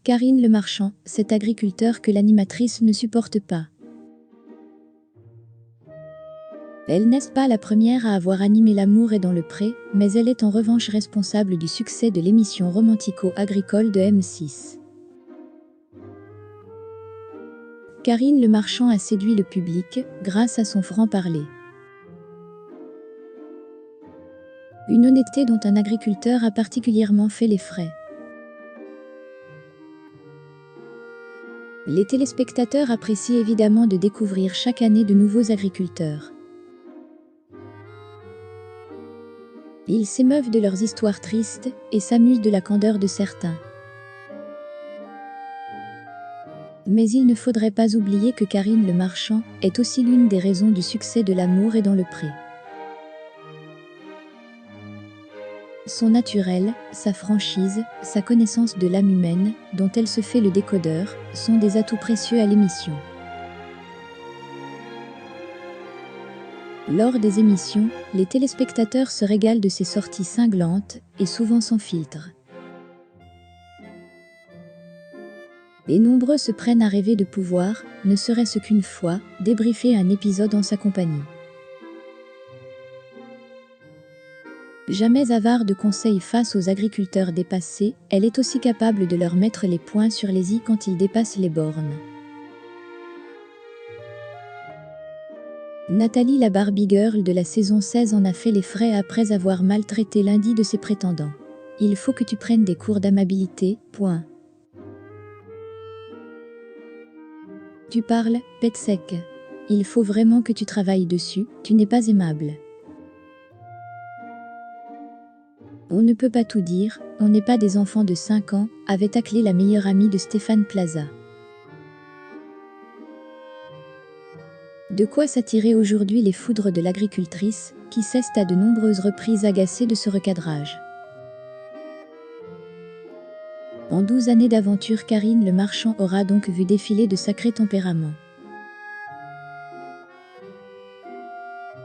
Karine Le Marchand, cet agriculteur que l'animatrice ne supporte pas. Elle n'est pas la première à avoir animé L'amour est dans le pré, mais elle est en revanche responsable du succès de l'émission romantico-agricole de M6. Karine Le Marchand a séduit le public grâce à son franc-parler. Une honnêteté dont un agriculteur a particulièrement fait les frais. Les téléspectateurs apprécient évidemment de découvrir chaque année de nouveaux agriculteurs. Ils s'émeuvent de leurs histoires tristes et s'amusent de la candeur de certains. Mais il ne faudrait pas oublier que Karine Le Marchand est aussi l'une des raisons du succès de L'amour est dans le pré. Son naturel, sa franchise, sa connaissance de l'âme humaine, dont elle se fait le décodeur, sont des atouts précieux à l'émission. Lors des émissions, les téléspectateurs se régalent de ses sorties cinglantes et souvent sans filtre. Et nombreux se prennent à rêver de pouvoir, ne serait-ce qu'une fois, débriefer un épisode en sa compagnie. Jamais avare de conseils face aux agriculteurs dépassés, elle est aussi capable de leur mettre les points sur les i quand ils dépassent les bornes. Nathalie la Barbie Girl de la saison 16 en a fait les frais après avoir maltraité l'un de ses prétendants. Il faut que tu prennes des cours d'amabilité, point. Tu parles, pète sec. Il faut vraiment que tu travailles dessus, tu n'es pas aimable. On ne peut pas tout dire, on n'est pas des enfants de 5 ans, avait taclé la meilleure amie de Stéphane Plaza. De quoi s'attirer aujourd'hui les foudres de l'agricultrice, qui cesse à de nombreuses reprises agacée de ce recadrage. En 12 années d'aventure, Karine Le Marchand aura donc vu défiler de sacrés tempéraments.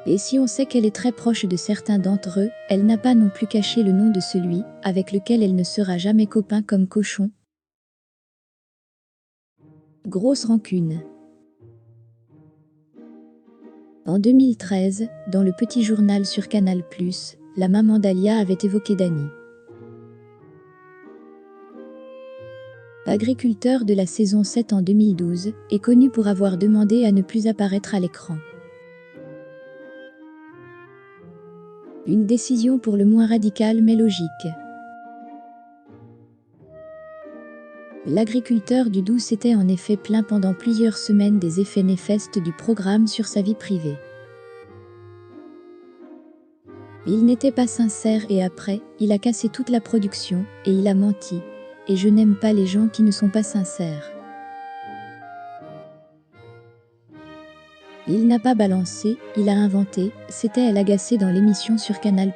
Et si on sait qu'elle est très proche de certains d'entre eux, elle n'a pas non plus caché le nom de celui avec lequel elle ne sera jamais copain comme cochon. Grosse rancune. En 2013, dans le petit journal sur Canal+, la maman d'Alia avait évoqué Dany. Agriculteur de la saison 7 en 2012, est connu pour avoir demandé à ne plus apparaître à l'écran. Une décision pour le moins radicale mais logique. L'agriculteur du Doubs s'était en effet plaint pendant plusieurs semaines des effets néfastes du programme sur sa vie privée. Il n'était pas sincère et après, il a cassé toute la production et il a menti. Et je n'aime pas les gens qui ne sont pas sincères. Il n'a pas balancé, il a inventé, c'était elle agacée dans l'émission sur Canal+.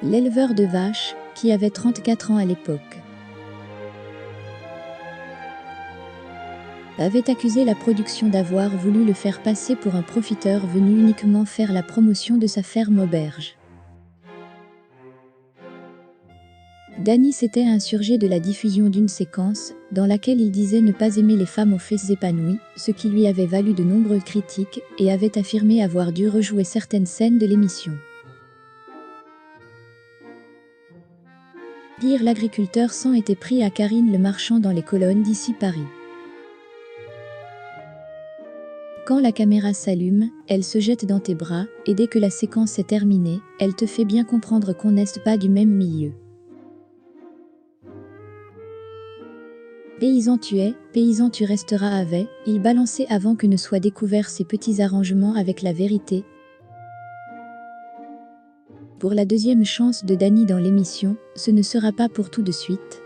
L'éleveur de vaches, qui avait 34 ans à l'époque, avait accusé la production d'avoir voulu le faire passer pour un profiteur venu uniquement faire la promotion de sa ferme auberge. Dany s'était insurgé de la diffusion d'une séquence dans laquelle il disait ne pas aimer les femmes aux fesses épanouies, ce qui lui avait valu de nombreuses critiques et avait affirmé avoir dû rejouer certaines scènes de l'émission. Pire, l'agriculteur s'en était pris à Karine Le Marchand dans les colonnes d'Ici Paris. Quand la caméra s'allume, elle se jette dans tes bras et dès que la séquence est terminée, elle te fait bien comprendre qu'on n'est pas du même milieu. Paysan tu es, paysan tu resteras avait, il balançait avant que ne soient découverts ses petits arrangements avec la vérité. Pour la deuxième chance de Dany dans l'émission, ce ne sera pas pour tout de suite.